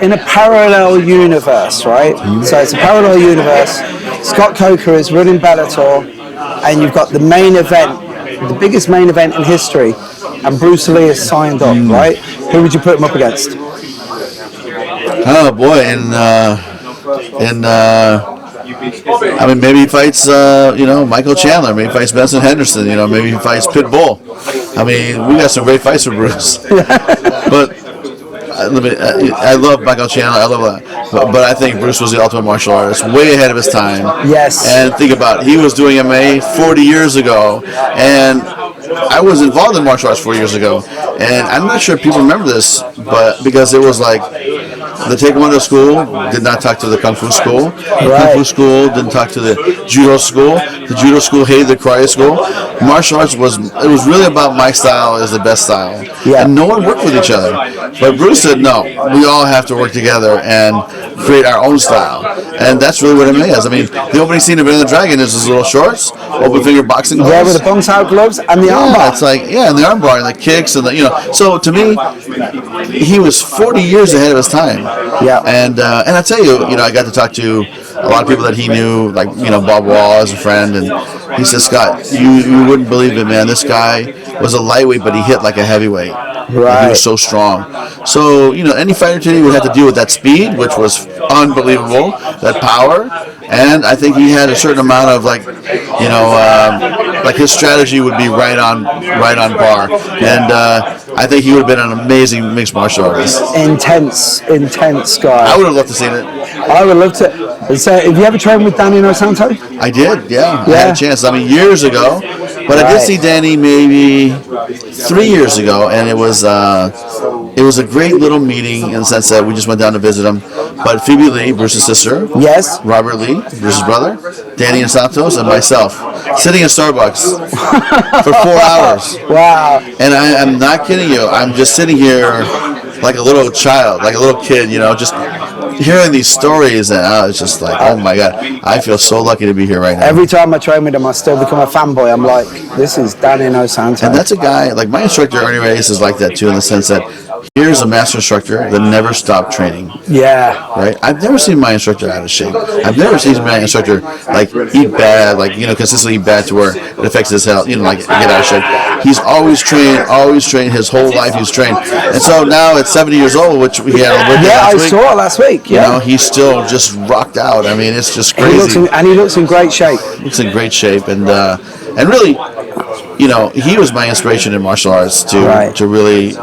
in a parallel universe, right? So it's a parallel universe. Scott Coker is running Bellator, and you've got the main event, the biggest main event in history, and Bruce Lee is signed up, right? Who would you put him up against? Oh boy, I mean, maybe he fights, Michael Chandler. Maybe he fights Benson Henderson. Maybe he fights Pitbull. I mean, we got some great fights with Bruce. But I love Michael Chandler. I love that. But I think Bruce was the ultimate martial artist, way ahead of his time. Yes. And think about it. He was doing MMA 40 years ago, and I was involved in martial arts 4 years ago. And I'm not sure if people remember this, but because it was like the Taekwondo school did not talk to the Kung Fu school. The Kung Fu school didn't talk to the Judo school. The Judo school hated the Karate school. Martial arts was really about my style is the best style. Yeah. And no one worked with each other. But Bruce said, no, we all have to work together and create our own style. And that's really what MMA is. I mean, the opening scene of Enter the Dragon is his little shorts, open finger boxing gloves. Yeah, with the bounce out gloves and the armbar. It's like, and the armbar and the kicks and So to me, he was 40 years ahead of his time. Yeah. And I tell you, I got to talk to a lot of people that he knew, like, Bob Wall as a friend, and he said, Scott, you wouldn't believe it, man. This guy was a lightweight, but he hit like a heavyweight. Right. He was so strong. So, any fighter today would have to deal with that speed, which was unbelievable, that power, and I think he had a certain amount of like his strategy would be right on par, and I think he would have been an amazing mixed martial artist. Intense guy. I would have loved to see it. I would love to. So, have you ever trained with Dan Inosanto? I did, yeah. I had a chance. I mean, years ago, but I did see Danny maybe 3 years ago, and it was a great little meeting in the sense that we just went down to visit him. But Phoebe Lee, Bruce's sister, yes, Robert Lee, Bruce's brother, Danny Inosanto, and myself, sitting in Starbucks for 4 hours. Wow! And I'm not kidding you. I'm just sitting here like a little child, like a little kid, just hearing these stories, and I was just like, oh my God, I feel so lucky to be here right now. Every time I train with him, I still become a fanboy. I'm like, this is Dan Inosanto. And that's a guy, like my instructor, Ernie Reyes, is like that too, in the sense that here's a master instructor that never stopped training. Yeah. Right? I've never seen my instructor out of shape. I've never seen my instructor, like, eat bad, like, consistently eat bad to where it affects his health, like, get out of shape. He's always trained, his whole life he's trained. And so now at 70 years old, which we had a birthday last week. Yeah, I saw it last week. Yeah. He's still just rocked out. I mean, it's just crazy. He looks in great shape. Looks in great shape. And really, he was my inspiration in martial arts to really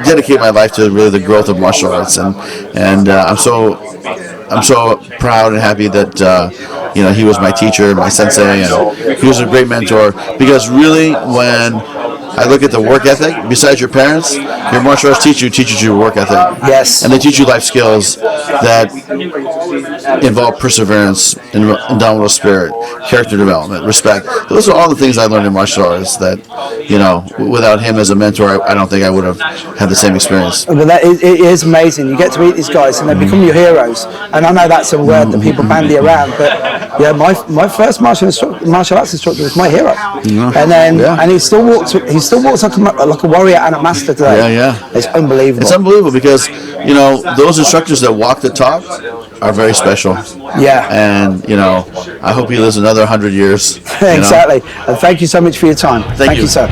dedicate my life to really the growth of martial arts, and I'm so proud and happy that he was my teacher, my sensei, and he was a great mentor, because really when I look at the work ethic, besides your parents, your martial arts teaches you work ethic. Yes. And they teach you life skills that involve perseverance, indomitable spirit, character development, respect. Those are all the things I learned in martial arts that, without him as a mentor, I don't think I would have had the same experience. But it is amazing. You get to meet these guys and they become your heroes. And I know that's a word that people bandy around, but yeah, my first martial arts instructor was my hero. And then and he still walks like a warrior and a master today. Yeah. It's unbelievable. It's unbelievable because, those instructors that walk the talk are very special. Yeah. And, I hope he lives another 100 years. Exactly. And thank you so much for your time. Thank you, sir.